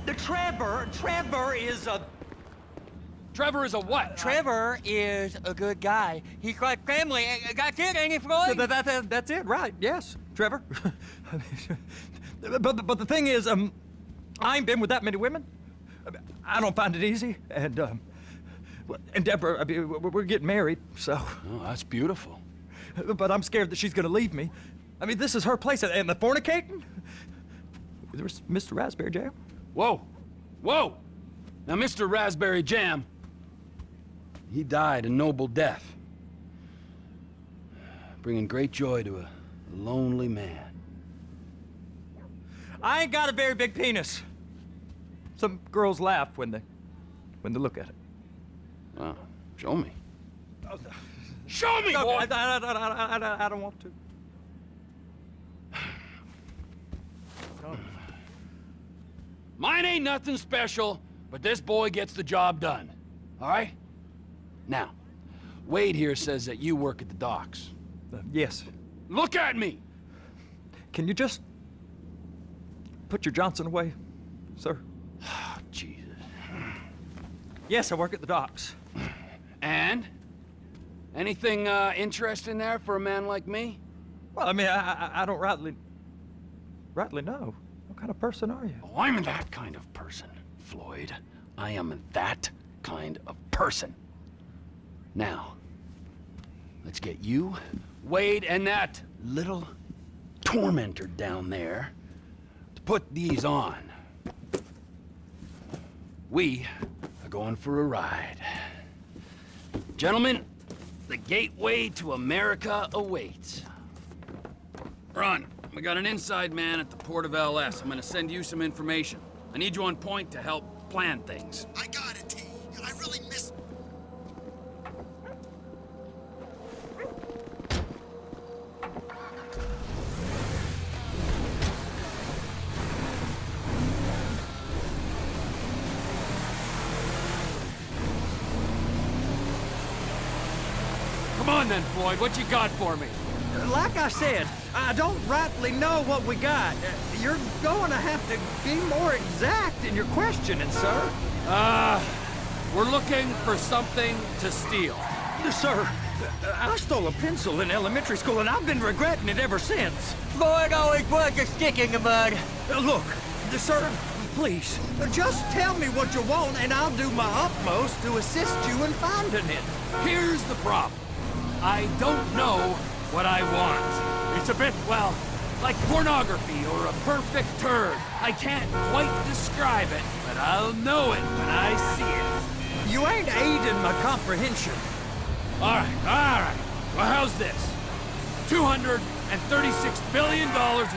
The Trevor is a... Trevor is a what? Trevor is a good guy. He's like family. That's it, ain't it, Floyd? That's it, right? Yes, Trevor. but the thing is, I ain't been with that many women. I don't find it easy, and Deborah, I mean, we're getting married, so. Oh, that's beautiful. But I'm scared that she's gonna leave me. I mean, this is her place, and the fornicating? There's Mr. Raspberry Jam. Whoa, whoa! Now, Mr. Raspberry Jam, he died a noble death, bringing great joy to a lonely man. I ain't got a very big penis. Some girls laugh when they look at it. Oh, show me. Show me, No, boy! I don't want to. Mine ain't nothing special, but this boy gets the job done. All right? Now, Wade here says that you work at the docks. Yes. Look at me! Can you just put your Johnson away, sir? Oh, Jesus. Yes, I work at the docks. And? Anything interesting there for a man like me? Well, I mean, I don't rightly know. What kind of person are you? Oh, I'm that kind of person, Floyd. I am that kind of person. Now, let's get you, Wade, and that little tormentor down there to put these on. We are going for a ride. Gentlemen, the gateway to America awaits. Ron, we got an inside man at the port of LS. I'm gonna send you some information. I need you on point to help plan things. I got it, T. I really missed... Come on then, Floyd, what you got for me? Like I said, I don't rightly know what we got. You're going to have to be more exact in your questioning, sir. We're looking for something to steal. Sir, I stole a pencil in elementary school, and I've been regretting it ever since. Floyd always was a stick in the mud. Look, sir, please, just tell me what you want, and I'll do my utmost to assist you in finding it. Here's the problem. I don't know what I want. It's a bit, well, like pornography or a perfect turd. I can't quite describe it, but I'll know it when I see it. You ain't aiding my comprehension. All right. Well, how's this? $236 billion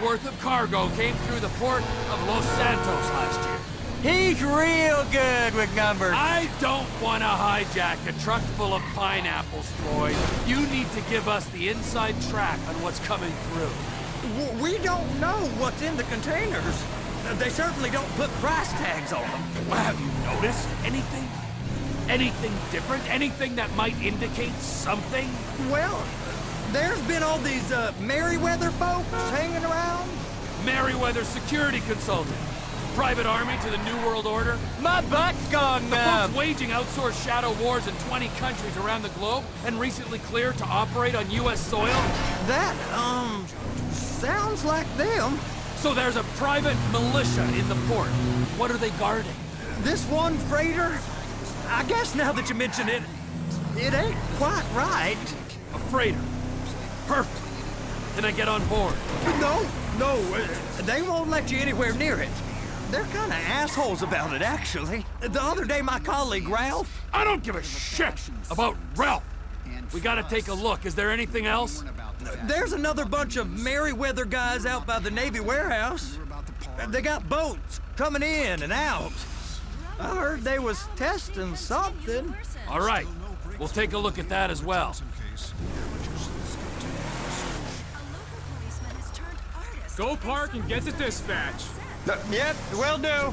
worth of cargo came through the port of Los Santos last year. He's real good with numbers. I don't want to hijack a truck full of pineapples, Floyd. You need to give us the inside track on what's coming through. We don't know what's in the containers. They certainly don't put price tags on them. Well, have you noticed anything? Anything different? Anything that might indicate something? Well, there's been all these Merryweather folks hanging around. Merryweather security consultant. Private army to the New World Order. My butt's gone The numb. folks waging outsourced shadow wars in 20 countries around the globe and recently cleared to operate on U.S. soil. That, sounds like them. So there's a private militia in the port. What are they guarding? This one freighter, I guess now that you mention it, it ain't quite right. A freighter. Perfect. Can I get on board? No, they won't let you anywhere near it. They're kind of assholes about it, actually. The other day, my colleague, Ralph... I don't give a shit about Ralph. We gotta take a look. Is there anything else? There's another bunch of Merryweather guys out by the Navy warehouse. They got boats coming in and out. I heard they was testing something. All right. We'll take a look at that as well. Go park and get the dispatch. Yep, will do.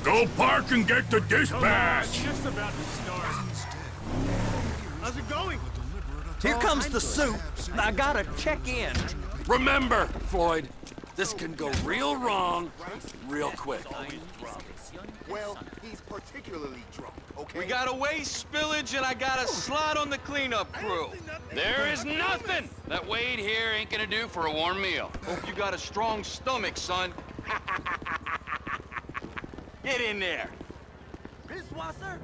Go park and get the dispatch! Just about to start. How's it going? Here comes the soup. I gotta check in. Remember, Floyd, This can go real wrong, real quick. Well, he's particularly drunk, okay? We got a waste spillage and I got a slot on the cleanup crew. There is nothing that Wade here ain't gonna do for a warm meal. Hope you got a strong stomach, son. Get in there. Pisswasser?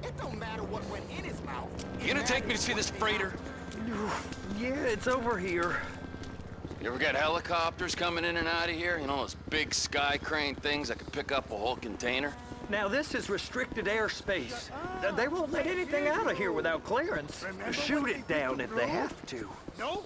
It don't matter what went in his mouth. You gonna take me to see this freighter? Yeah, it's over here. You ever got helicopters coming in and out of here? You know, those big sky crane things that could pick up a whole container? Now, this is restricted airspace. They won't let anything out of here without clearance. Shoot it down if they have to. No?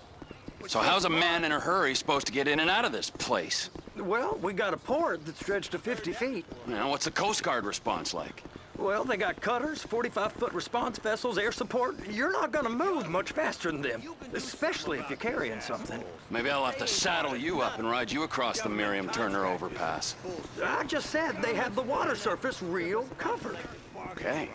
So how's a man in a hurry supposed to get in and out of this place? Well, we got a port that stretched to 50 feet. You know, what's the Coast Guard response like? Well, they got cutters, 45-foot response vessels, air support. You're not gonna move much faster than them, especially if you're carrying something. Maybe I'll have to saddle you up and ride you across the Miriam Turner overpass. I just said they have the water surface real covered. Okay.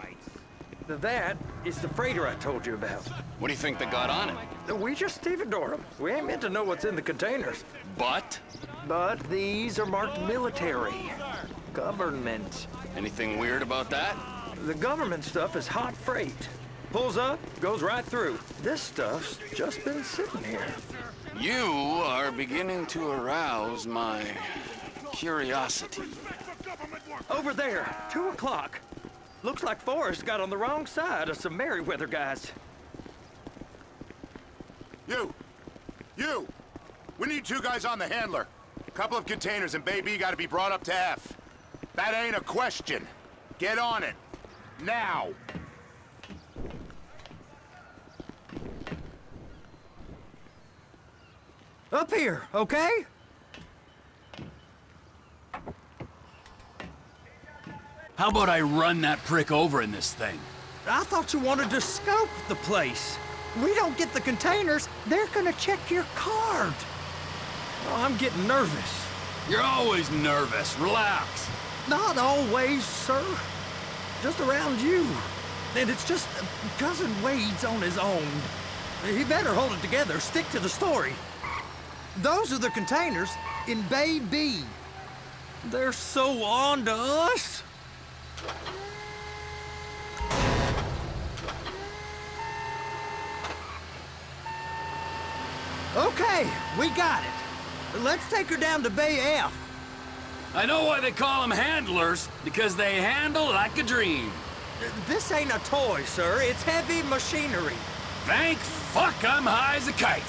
That is the freighter I told you about. What do you think they got on it? We just stevedore them. We ain't meant to know what's in the containers. But? But these are marked military. Government. Anything weird about that? The government stuff is hot freight. Pulls up, goes right through. This stuff's just been sitting here. You are beginning to arouse my curiosity. Over there, 2 o'clock. Looks like Forrest got on the wrong side of some Merryweather guys. You! We need 2 guys on the handler. A couple of containers and Baby gotta be brought up to F. That ain't a question. Get on it. Now! Up here, okay? How about I run that prick over in this thing? I thought you wanted to scope the place. We don't get the containers, they're gonna check your card. Oh, I'm getting nervous. You're always nervous. Relax. Not always, sir. Just around you. And it's just Cousin Wade's on his own. He better hold it together, stick to the story. Those are the containers in Bay B. They're so on to us. Okay, we got it. Let's take her down to Bay F. I know why they call them handlers, because they handle like a dream. This ain't a toy, sir. It's heavy machinery. Thank fuck I'm high as a kite.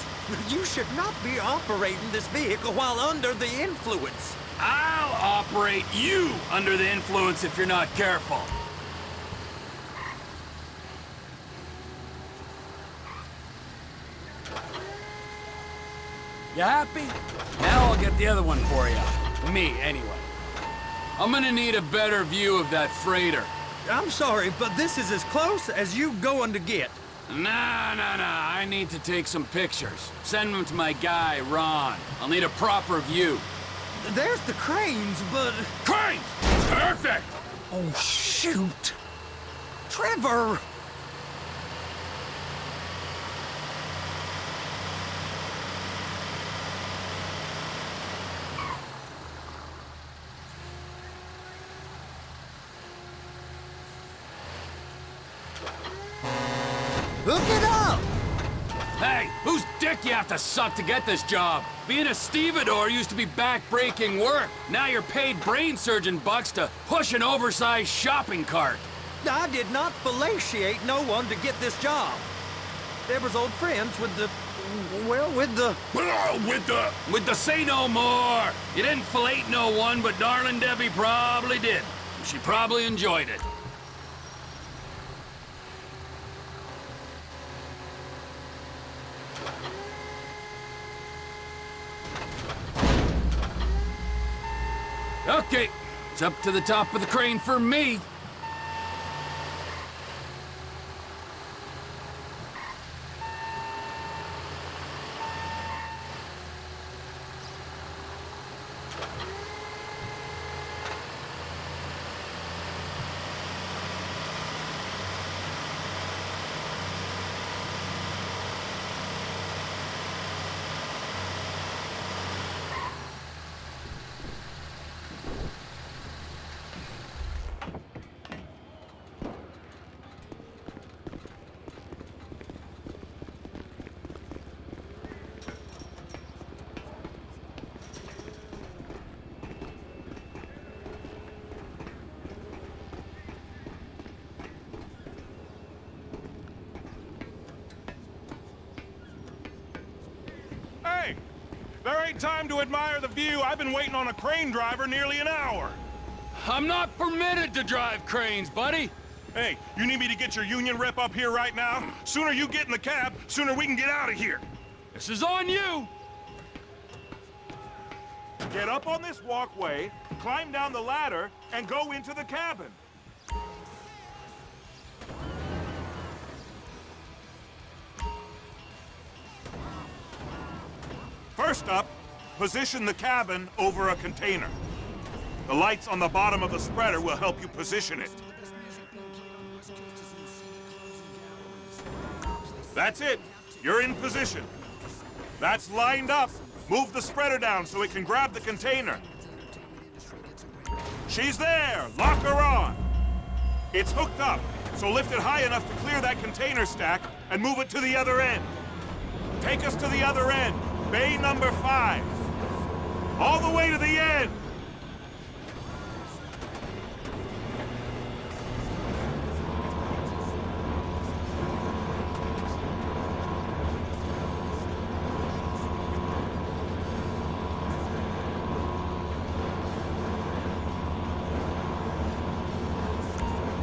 You should not be operating this vehicle while under the influence. I'll operate you under the influence if you're not careful. You happy? Now I'll get the other one for you. Me, anyway. I'm gonna need a better view of that freighter. I'm sorry, but this is as close as you going to get. Nah. I need to take some pictures. Send them to my guy, Ron. I'll need a proper view. There's the cranes, but... Crane! Perfect! Oh, shoot! Trevor! Hook it up! Hey, whose dick you have to suck to get this job? Being a stevedore used to be back-breaking work. Now you're paid brain surgeon bucks to push an oversized shopping cart. I did not fellatiate no one to get this job. Deborah's old friends with the... well, with the... With the say no more. You didn't fillet no one, but darling Debbie probably did. She probably enjoyed it. Okay, it's up to the top of the crane for me. There ain't time to admire the view. I've been waiting on a crane driver nearly an hour. I'm not permitted to drive cranes, buddy. Hey, you need me to get your union rep up here right now? Sooner you get in the cab, sooner we can get out of here. This is on you. Get up on this walkway, climb down the ladder, and go into the cabin. First up, position the cabin over a container. The lights on the bottom of the spreader will help you position it. That's it. You're in position. That's lined up. Move the spreader down so it can grab the container. She's there. Lock her on. It's hooked up, so lift it high enough to clear that container stack and move it to the other end. Take us to the other end. Bay number 5. All the way to the end.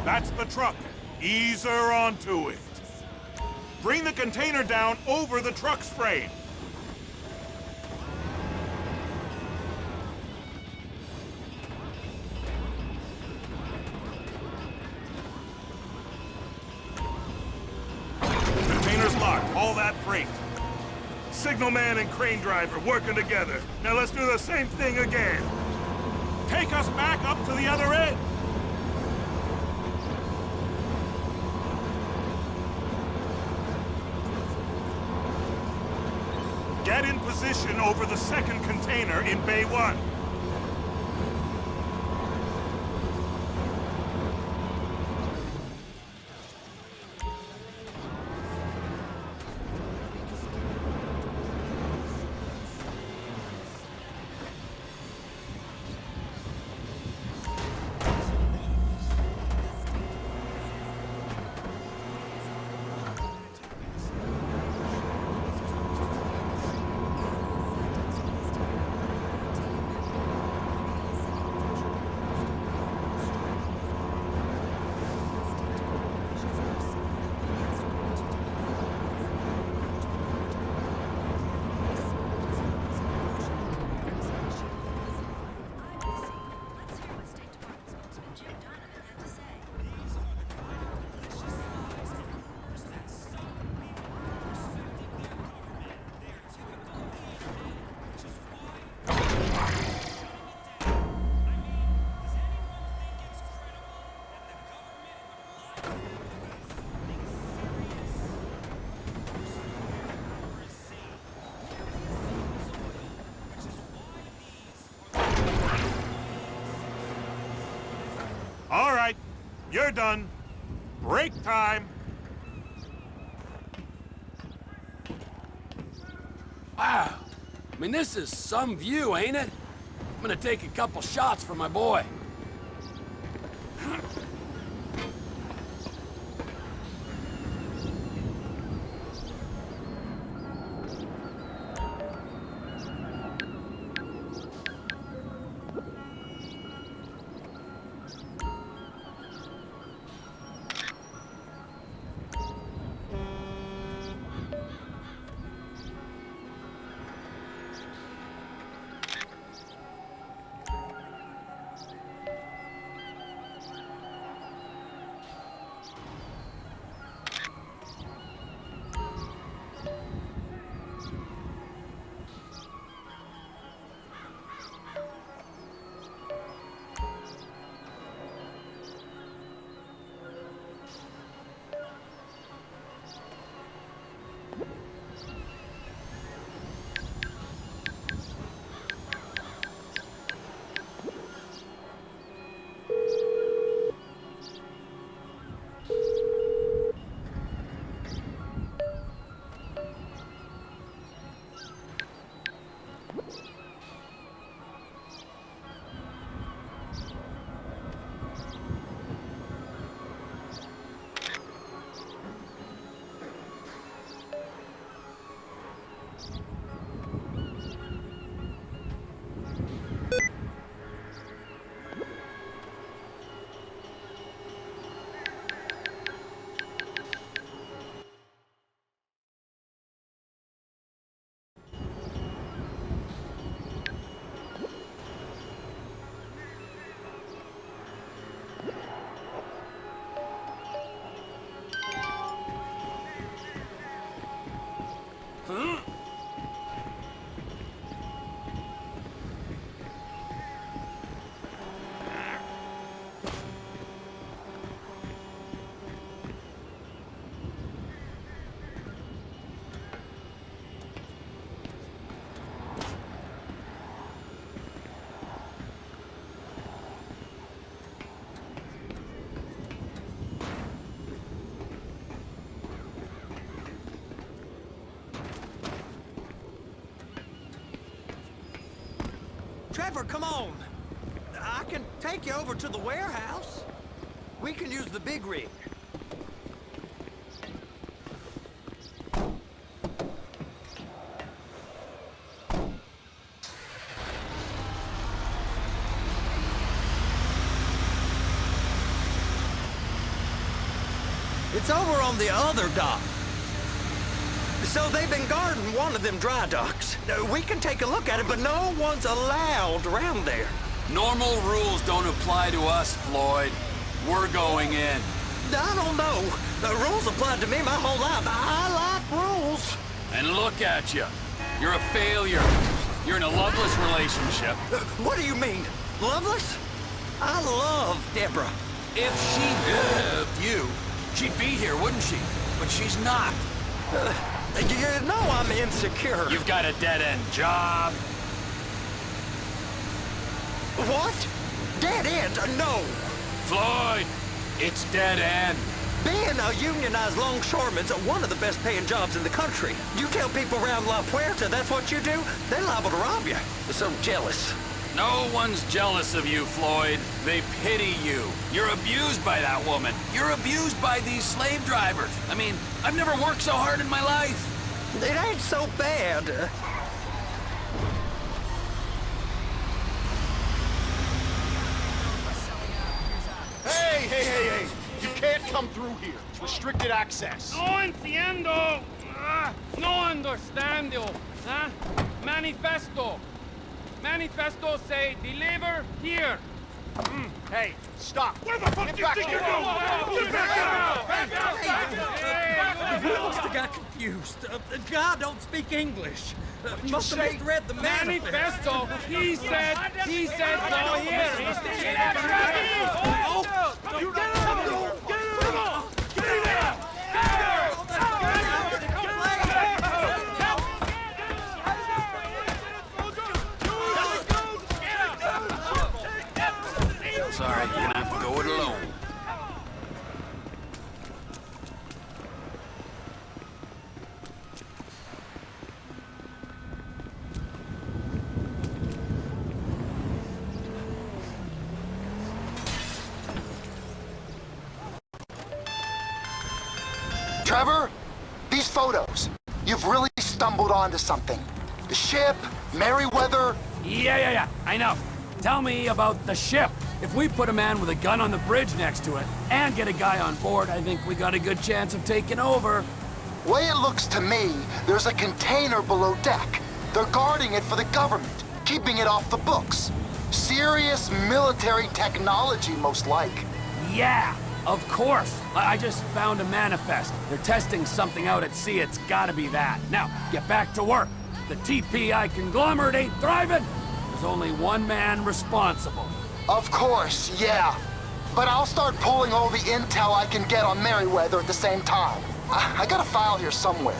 That's the truck. Ease her onto it. Bring the container down over the truck's frame. Container's locked. All that freight. Signalman and crane driver working together. Now let's do the same thing again. Take us back up to the other end. Get in position over the second container in Bay 1. All right, you're done. Break time. Wow. I mean, this is some view, ain't it? I'm gonna take a couple shots for my boy. Trevor, come on. I can take you over to the warehouse. We can use the big rig. It's over on the other dock. So they've been guarding one of them dry docks. We can take a look at it, but no one's allowed around there. Normal rules don't apply to us, Floyd. We're going in. I don't know. The rules applied to me my whole life. I like rules. And look at you. You're a failure. You're in a loveless relationship. What do you mean? Loveless? I love Deborah. If she loved you, she'd be here, wouldn't she? But she's not. You know I'm insecure. You've got a dead-end job. What? Dead end? No. Floyd, it's dead end. Being a unionized longshoreman's one of the best paying jobs in the country. You tell people around La Puerta that's what you do, they're liable to rob you. They're so jealous. No one's jealous of you, Floyd. They pity you. You're abused by that woman. You're abused by these slave drivers. I mean, I've never worked so hard in my life. It ain't so bad. Hey! You can't come through here. It's restricted access. No entiendo. No understando. Huh? Manifesto. Manifesto say deliver here. Hey, stop. Where the fuck Get do you back think here. you're going? Get back out! He must have got confused. God don't speak English. Must have misread the Manifesto. He said go here. You get out! Get out! Get out! Sorry, you're gonna have to go it alone. Trevor, these photos. You've really stumbled onto something. The ship, Merryweather. Yeah. I know. Tell me about the ship. If we put a man with a gun on the bridge next to it and get a guy on board, I think we got a good chance of taking over. Way it looks to me, there's a container below deck. They're guarding it for the government, keeping it off the books. Serious military technology, most like. Yeah, of course. I just found a manifest. They're testing something out at sea. It's gotta be that. Now, get back to work. The TPI conglomerate ain't thriving. There's only one man responsible. Of course, yeah. But I'll start pulling all the intel I can get on Merryweather at the same time. I got a file here somewhere.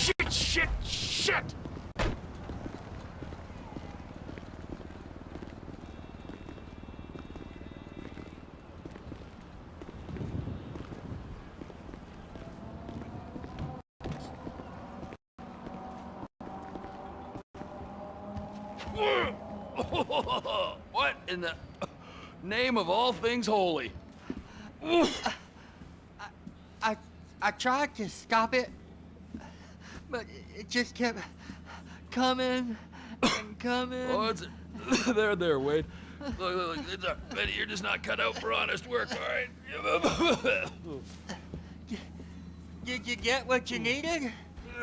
Shit! What in the name of all things holy? I tried to stop it, but it just kept coming and coming. Oh, it's there, Wade. Look, Betty, you're just not cut out for honest work, all right? Did you get what you needed?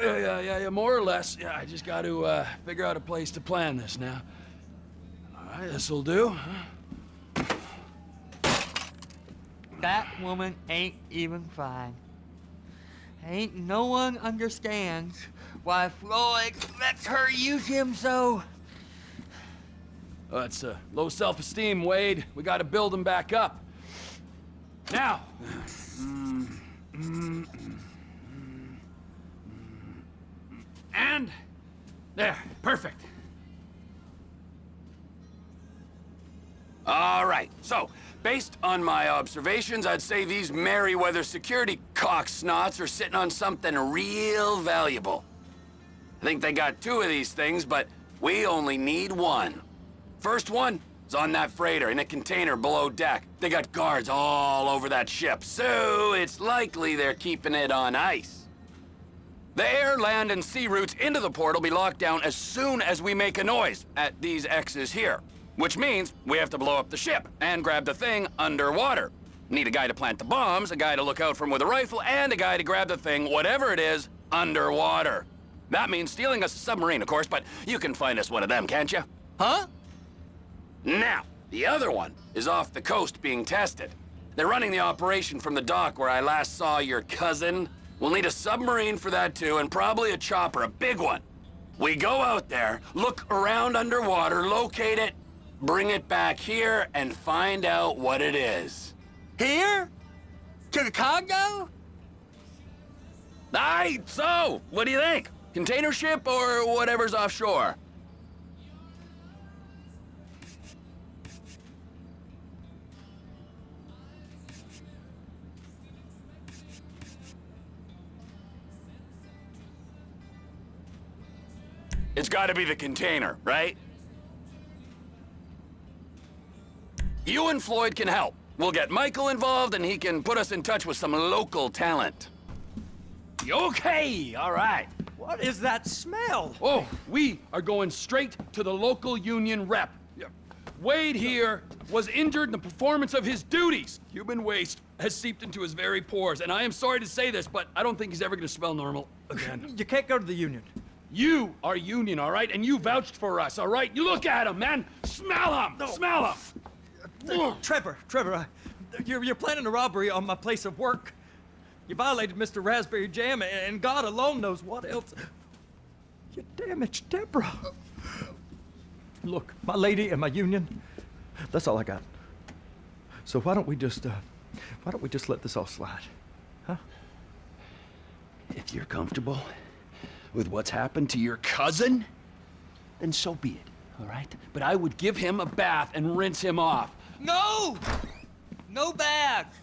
Yeah, more or less. Yeah, I just got to figure out a place to plan this now. All right, this'll do. That woman ain't even fine. Ain't no one understands why Floyd lets her use him so. It's low self-esteem, Wade. We got to build him back up. Now. And there, perfect. All right, so based on my observations, I'd say these Merryweather security cocksnots are sitting on something real valuable. I think they got 2 of these things, but we only need 1. First one is on that freighter in a container below deck. They got guards all over that ship, so it's likely they're keeping it on ice. The air, land, and sea routes into the port will be locked down as soon as we make a noise at these X's here. Which means we have to blow up the ship and grab the thing underwater. Need a guy to plant the bombs, a guy to look out for him with a rifle, and a guy to grab the thing, whatever it is, underwater. That means stealing us a submarine, of course, but you can find us one of them, can't you? Huh? Now, the other one is off the coast being tested. They're running the operation from the dock where I last saw your cousin. We'll need a submarine for that too, and probably a chopper, a big one. We go out there, look around underwater, locate it, bring it back here, and find out what it is. Here? To the Congo? Aye, so, what do you think? Container ship or whatever's offshore? It's gotta be the container, right? You and Floyd can help. We'll get Michael involved and he can put us in touch with some local talent. Okay, all right. What is that smell? Oh, we are going straight to the local union rep. Wade here was injured in the performance of his duties. Human waste has seeped into his very pores, and I am sorry to say this, but I don't think he's ever gonna smell normal again. You can't go to the union. You are union, all right? And you vouched for us, all right? You look at him, man. Smell him. No. Smell him. Trevor, you're planning a robbery on my place of work. You violated Mr. Raspberry Jam, and God alone knows what else. You damaged Deborah. Look, my lady and my union, that's all I got. So why don't we just let this all slide, huh? If you're comfortable with what's happened to your cousin, then so be it, all right? But I would give him a bath and rinse him off. No! No bath!